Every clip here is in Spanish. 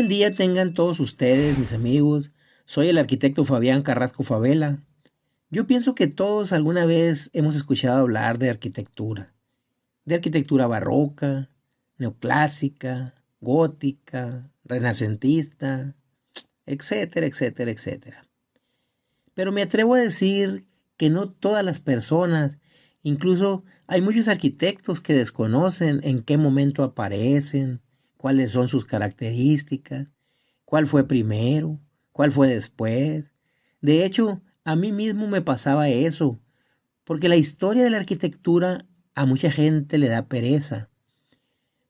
buen día tengan todos ustedes, mis amigos. Soy el arquitecto Fabián Carrasco Favela. Yo pienso que todos alguna vez hemos escuchado hablar de arquitectura barroca, neoclásica, gótica, renacentista, etcétera, etcétera, etcétera. Pero me atrevo a decir que no todas las personas, incluso hay muchos arquitectos que desconocen en qué momento aparecen, cuáles son sus características, cuál fue primero, cuál fue después. De hecho, a mí mismo me pasaba eso, porque la historia de la arquitectura a mucha gente le da pereza.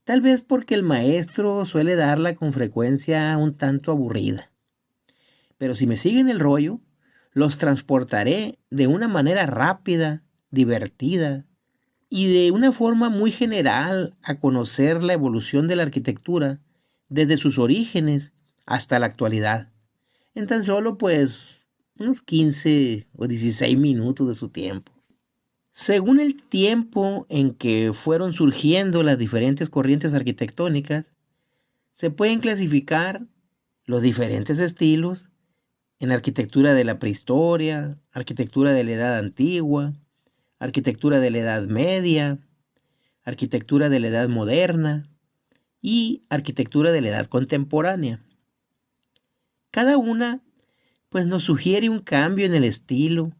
Tal vez porque el maestro suele darla con frecuencia un tanto aburrida. Pero si me siguen el rollo, los transportaré de una manera rápida, divertida y de una forma muy general a conocer la evolución de la arquitectura desde sus orígenes hasta la actualidad, en tan solo pues unos 15 o 16 minutos de su tiempo. Según el tiempo en que fueron surgiendo las diferentes corrientes arquitectónicas, se pueden clasificar los diferentes estilos en arquitectura de la prehistoria, arquitectura de la Edad Antigua, arquitectura de la Edad Media, arquitectura de la Edad Moderna y arquitectura de la Edad Contemporánea. Cada una pues nos sugiere un cambio en el estilo,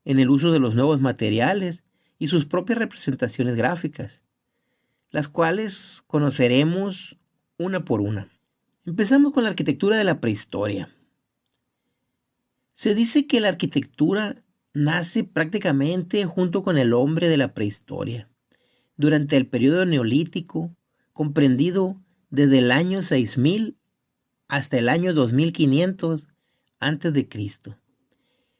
en el uso de los nuevos materiales y sus propias representaciones gráficas, las cuales conoceremos una por una. Empezamos con la arquitectura de la prehistoria. Se dice que la arquitectura nace prácticamente junto con el hombre de la prehistoria, durante el periodo neolítico, comprendido desde el año 6000 hasta el año 2500 antes de Cristo.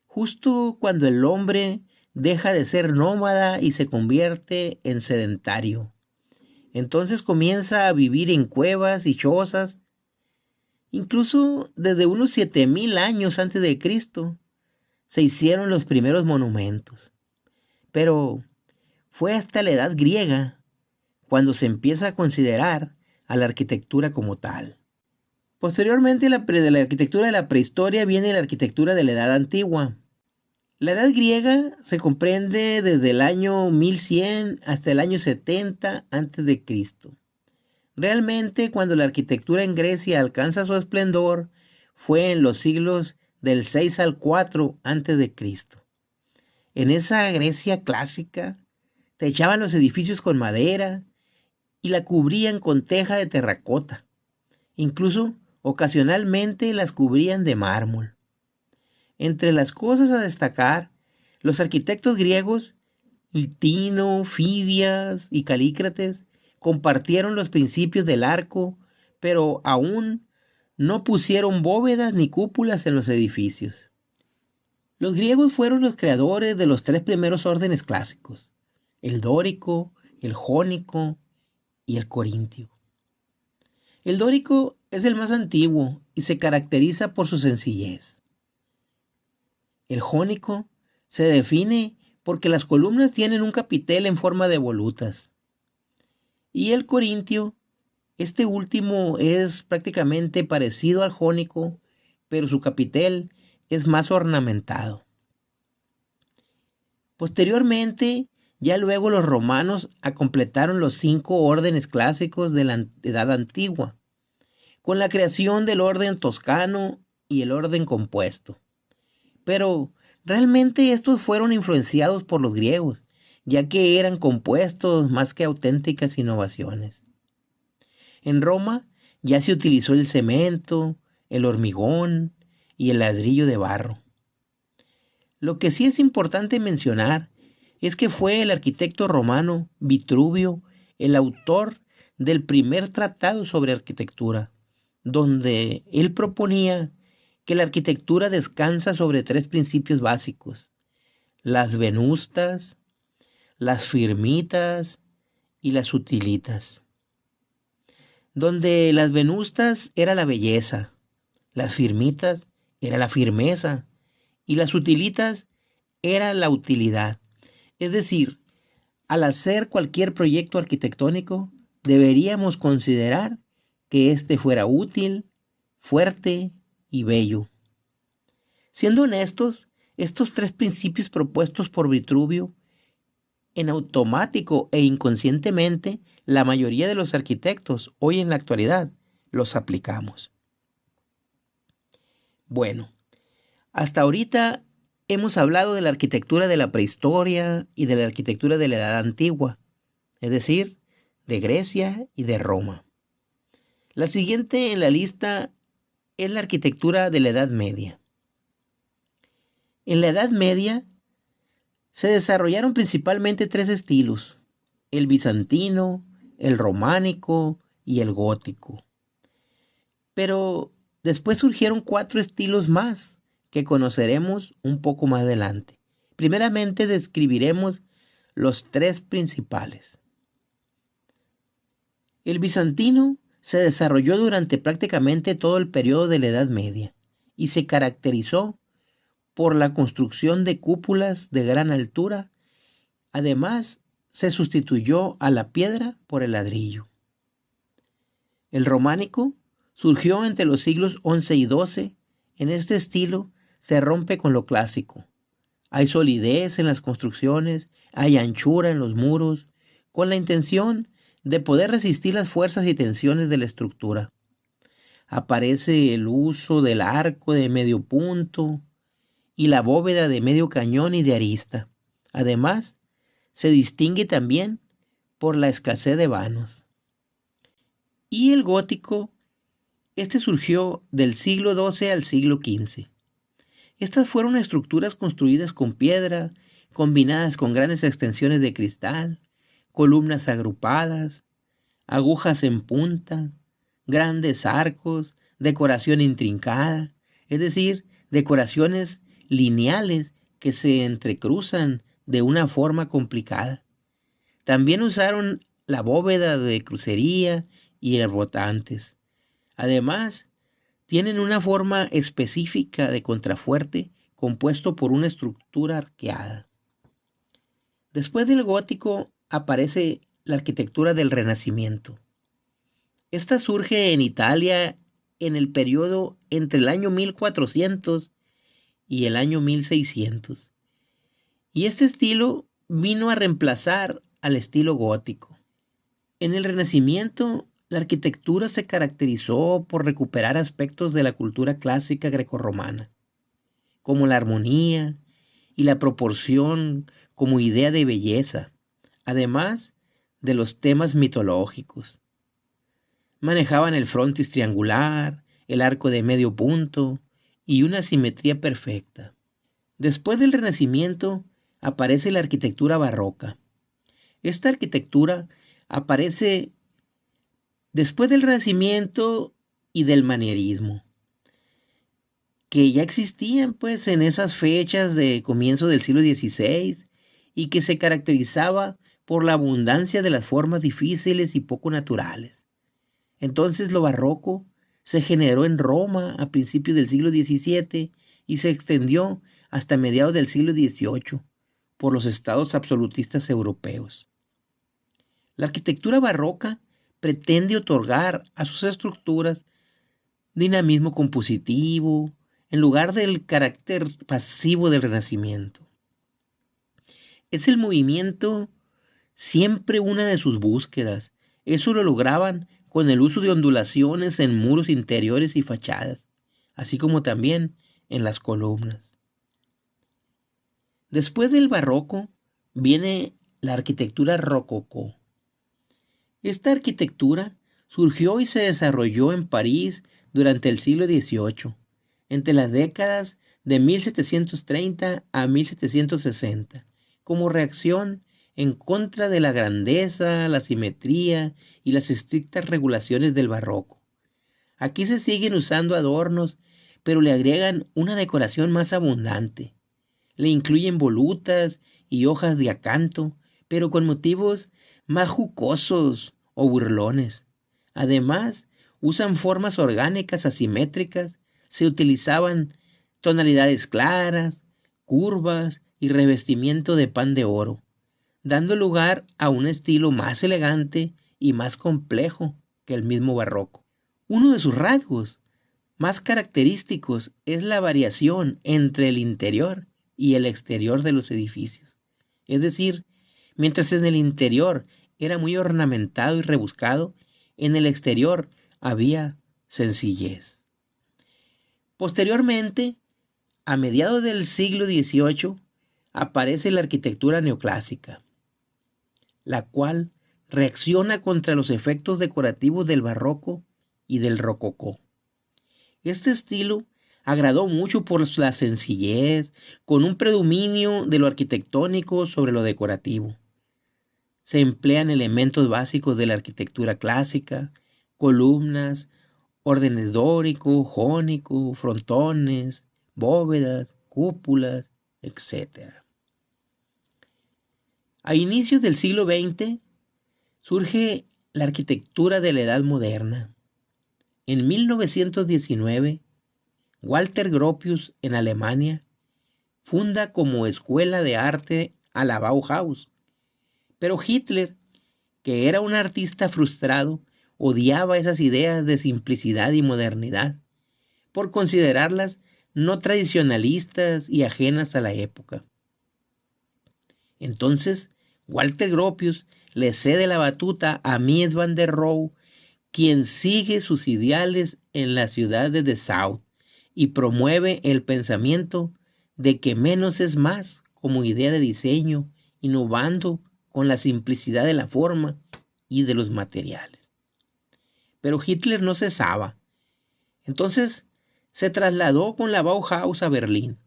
Justo cuando el hombre deja de ser nómada y se convierte en sedentario. Entonces comienza a vivir en cuevas y chozas. Incluso desde unos 7000 años antes de Cristo se hicieron los primeros monumentos. Pero fue hasta la Edad Griega cuando se empieza a considerar a la arquitectura como tal. Posteriormente de la arquitectura de la prehistoria viene la arquitectura de la Edad Antigua. La Edad Griega se comprende desde el año 1100 hasta el año 70 antes de Cristo. Realmente, cuando la arquitectura en Grecia alcanza su esplendor, fue en los siglos del 6 al 4 antes de Cristo. En esa Grecia clásica, techaban los edificios con madera y la cubrían con teja de terracota. Incluso, ocasionalmente las cubrían de mármol. Entre las cosas a destacar, los arquitectos griegos, Tino, Fidias y Calícrates, compartieron los principios del arco, pero aún no pusieron bóvedas ni cúpulas en los edificios. Los griegos fueron los creadores de los tres primeros órdenes clásicos: el dórico, el jónico y el corintio. El dórico es el más antiguo y se caracteriza por su sencillez. El jónico se define porque las columnas tienen un capitel en forma de volutas. Y el corintio, este último es prácticamente parecido al jónico, pero su capitel es más ornamentado. Posteriormente, ya luego los romanos completaron los 5 órdenes clásicos de la Edad Antigua, con la creación del orden toscano y el orden compuesto. Pero realmente estos fueron influenciados por los griegos, ya que eran compuestos más que auténticas innovaciones. En Roma ya se utilizó el cemento, el hormigón y el ladrillo de barro. Lo que sí es importante mencionar es que fue el arquitecto romano Vitruvio el autor del primer tratado sobre arquitectura, donde él proponía que la arquitectura descansa sobre 3 principios básicos: las venustas, las firmitas y las utilitas. Donde las venustas era la belleza, las firmitas era la firmeza y las utilitas era la utilidad. Es decir, al hacer cualquier proyecto arquitectónico, deberíamos considerar que éste fuera útil, fuerte y bello. Siendo honestos, estos tres principios propuestos por Vitruvio, en automático e inconscientemente, la mayoría de los arquitectos hoy en la actualidad los aplicamos. Bueno, hasta ahorita hemos hablado de la arquitectura de la prehistoria y de la arquitectura de la Edad Antigua, es decir, de Grecia y de Roma. La siguiente en la lista es la arquitectura de la Edad Media. En la Edad Media se desarrollaron principalmente tres estilos: el bizantino, el románico y el gótico. Pero después surgieron cuatro estilos más que conoceremos un poco más adelante. Primeramente describiremos los tres principales. El bizantino se desarrolló durante prácticamente todo el periodo de la Edad Media y se caracterizó por la construcción de cúpulas de gran altura. Además, se sustituyó a la piedra por el ladrillo. El románico surgió entre los siglos XI y XII. En este estilo se rompe con lo clásico. Hay solidez en las construcciones, hay anchura en los muros, con la intención de poder resistir las fuerzas y tensiones de la estructura. Aparece el uso del arco de medio punto y la bóveda de medio cañón y de arista. Además, se distingue también por la escasez de vanos. Y el gótico, este surgió del siglo XII al siglo XV. Estas fueron estructuras construidas con piedra, combinadas con grandes extensiones de cristal, columnas agrupadas, agujas en punta, grandes arcos, decoración intrincada, es decir, decoraciones lineales que se entrecruzan de una forma complicada. También usaron la bóveda de crucería y arbotantes. Además, tienen una forma específica de contrafuerte compuesto por una estructura arqueada. Después del gótico aparece la arquitectura del Renacimiento. Esta surge en Italia en el periodo entre el año 1400 y el año 1600. Y este estilo vino a reemplazar al estilo gótico. En el Renacimiento, la arquitectura se caracterizó por recuperar aspectos de la cultura clásica grecorromana, como la armonía y la proporción como idea de belleza, además de los temas mitológicos. Manejaban el frontis triangular, el arco de medio punto y una simetría perfecta. Después del Renacimiento aparece la arquitectura barroca. Esta arquitectura aparece después del Renacimiento y del manierismo, que ya existían pues en esas fechas de comienzo del siglo XVI y que se caracterizaba por la abundancia de las formas difíciles y poco naturales. Entonces lo barroco se generó en Roma a principios del siglo XVII y se extendió hasta mediados del siglo XVIII por los estados absolutistas europeos. La arquitectura barroca pretende otorgar a sus estructuras dinamismo compositivo en lugar del carácter pasivo del Renacimiento. Es el movimiento siempre una de sus búsquedas. Eso lo lograban con el uso de ondulaciones en muros interiores y fachadas, así como también en las columnas. Después del barroco viene la arquitectura rococó. Esta arquitectura surgió y se desarrolló en París durante el siglo XVIII, entre las décadas de 1730 a 1760, como reacción en contra de la grandeza, la simetría y las estrictas regulaciones del barroco. Aquí se siguen usando adornos, pero le agregan una decoración más abundante. Le incluyen volutas y hojas de acanto, pero con motivos más jocosos o burlones. Además, usan formas orgánicas asimétricas, se utilizaban tonalidades claras, curvas y revestimiento de pan de oro, dando lugar a un estilo más elegante y más complejo que el mismo barroco. Uno de sus rasgos más característicos es la variación entre el interior y el exterior de los edificios. Es decir, mientras en el interior era muy ornamentado y rebuscado, en el exterior había sencillez. Posteriormente, a mediados del siglo XVIII, aparece la arquitectura neoclásica, la cual reacciona contra los efectos decorativos del barroco y del rococó. Este estilo agradó mucho por la sencillez, con un predominio de lo arquitectónico sobre lo decorativo. Se emplean elementos básicos de la arquitectura clásica, columnas, órdenes dórico, jónico, frontones, bóvedas, cúpulas, etc. A inicios del siglo XX surge la arquitectura de la Edad Moderna. En 1919, Walter Gropius, en Alemania, funda como escuela de arte a la Bauhaus. Pero Hitler, que era un artista frustrado, odiaba esas ideas de simplicidad y modernidad, por considerarlas no tradicionalistas y ajenas a la época. Entonces, Walter Gropius le cede la batuta a Mies van der Rohe, quien sigue sus ideales en la ciudad de Dessau y promueve el pensamiento de que menos es más como idea de diseño, innovando con la simplicidad de la forma y de los materiales. Pero Hitler no cesaba. Entonces se trasladó con la Bauhaus a Berlín,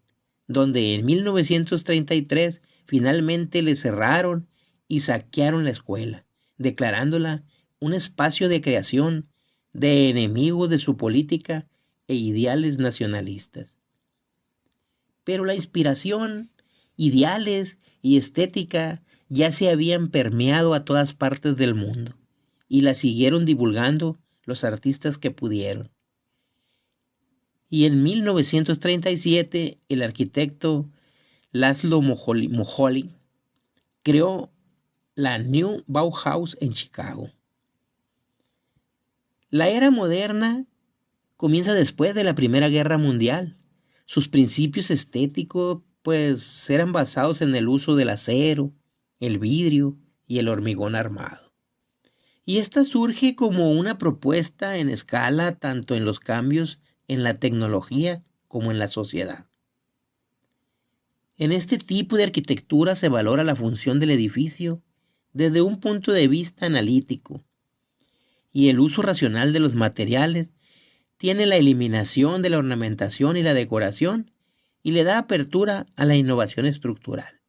donde en 1933 finalmente le cerraron y saquearon la escuela, declarándola un espacio de creación de enemigos de su política e ideales nacionalistas. Pero la inspiración, ideales y estética ya se habían permeado a todas partes del mundo y la siguieron divulgando los artistas que pudieron. Y en 1937 el arquitecto Laszlo Moholy creó la New Bauhaus en Chicago. La era moderna comienza después de la Primera Guerra Mundial. Sus principios estéticos pues eran basados en el uso del acero, el vidrio y el hormigón armado. Y esta surge como una propuesta en escala tanto en los cambios en la tecnología como en la sociedad. En este tipo de arquitectura se valora la función del edificio desde un punto de vista analítico, y el uso racional de los materiales tiene la eliminación de la ornamentación y la decoración y le da apertura a la innovación estructural.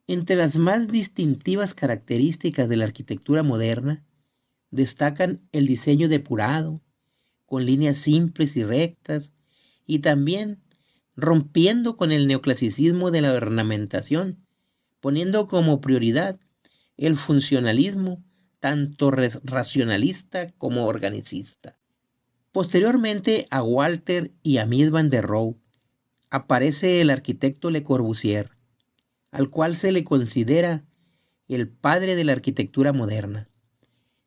Entre las más distintivas características de la arquitectura moderna destacan el diseño depurado, con líneas simples y rectas, y también rompiendo con el neoclasicismo de la ornamentación, poniendo como prioridad el funcionalismo tanto racionalista como organicista. Posteriormente a Walter y a Mies van der Rohe aparece el arquitecto Le Corbusier, al cual se le considera el padre de la arquitectura moderna,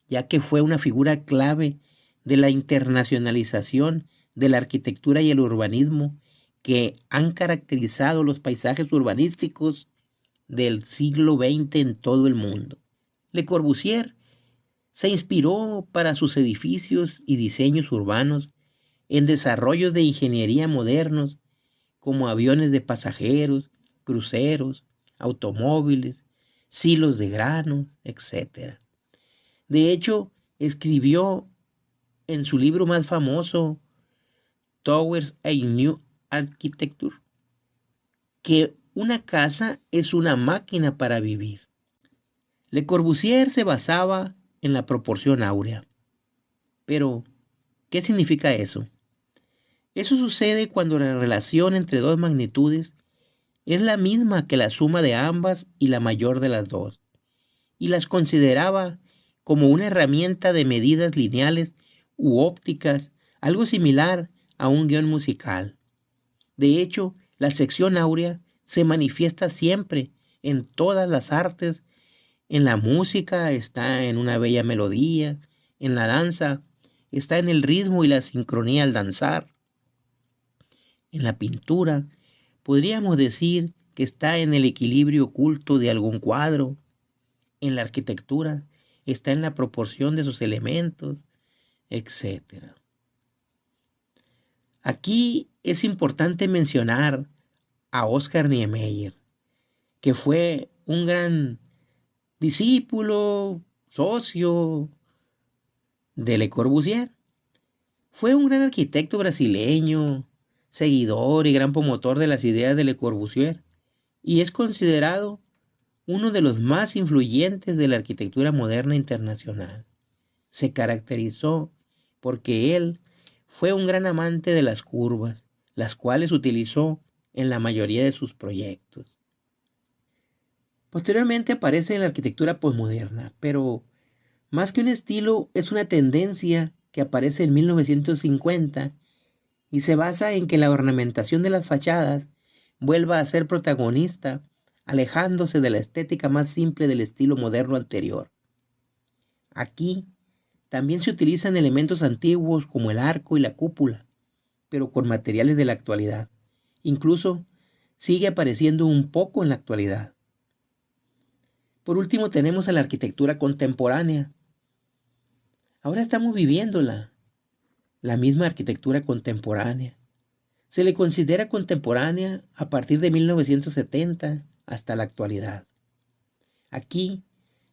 ya que fue una figura clave de la internacionalización de la arquitectura y el urbanismo que han caracterizado los paisajes urbanísticos del siglo XX en todo el mundo. Le Corbusier se inspiró para sus edificios y diseños urbanos en desarrollos de ingeniería modernos como aviones de pasajeros, cruceros, automóviles, silos de granos, etc. De hecho, escribió en su libro más famoso, Towards a New Architecture, que una casa es una máquina para vivir. Le Corbusier se basaba en la proporción áurea. Pero, ¿qué significa eso? Eso sucede cuando la relación entre dos magnitudes es la misma que la suma de ambas y la mayor de las dos, y las consideraba como una herramienta de medidas lineales u ópticas, algo similar a un guión musical. De hecho, la sección áurea se manifiesta siempre en todas las artes. En la música está en una bella melodía, en la danza, está en el ritmo y la sincronía al danzar. En la pintura, podríamos decir que está en el equilibrio oculto de algún cuadro. En la arquitectura, está en la proporción de sus elementos, etc. Aquí es importante mencionar a Oscar Niemeyer, que fue un gran discípulo, socio de Le Corbusier. Fue un gran arquitecto brasileño, seguidor y gran promotor de las ideas de Le Corbusier, y es considerado uno de los más influyentes de la arquitectura moderna internacional. Se caracterizó porque él fue un gran amante de las curvas, las cuales utilizó en la mayoría de sus proyectos. Posteriormente aparece en la arquitectura posmoderna, pero más que un estilo es una tendencia que aparece en 1950 y se basa en que la ornamentación de las fachadas vuelva a ser protagonista, alejándose de la estética más simple del estilo moderno anterior. Aquí también se utilizan elementos antiguos como el arco y la cúpula, pero con materiales de la actualidad. Incluso sigue apareciendo un poco en la actualidad. Por último tenemos a la arquitectura contemporánea. Ahora estamos viviéndola, la misma arquitectura contemporánea. Se le considera contemporánea a partir de 1970 hasta la actualidad. Aquí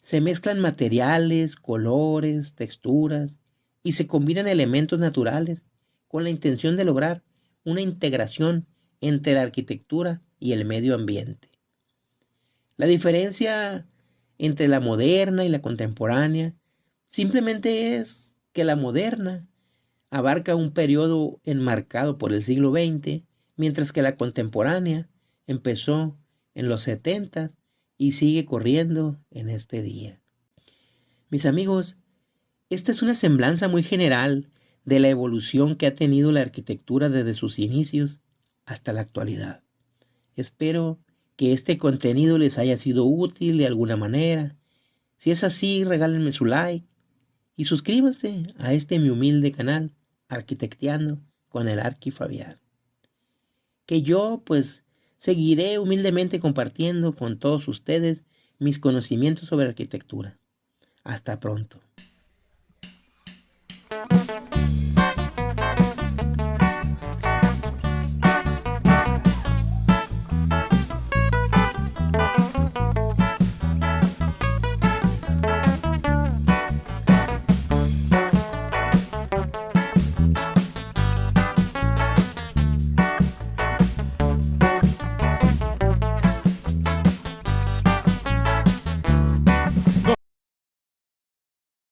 se mezclan materiales, colores, texturas y se combinan elementos naturales con la intención de lograr una integración entre la arquitectura y el medio ambiente. La diferencia entre la moderna y la contemporánea simplemente es que la moderna abarca un periodo enmarcado por el siglo XX, mientras que la contemporánea empezó en los 70 y sigue corriendo en este día. Mis amigos, esta es una semblanza muy general de la evolución que ha tenido la arquitectura desde sus inicios hasta la actualidad. Espero que este contenido les haya sido útil de alguna manera. Si es así, regálenme su like y suscríbanse a este mi humilde canal, Arquitecteando con el Arqui Fabián. Que yo pues seguiré humildemente compartiendo con todos ustedes mis conocimientos sobre arquitectura. Hasta pronto.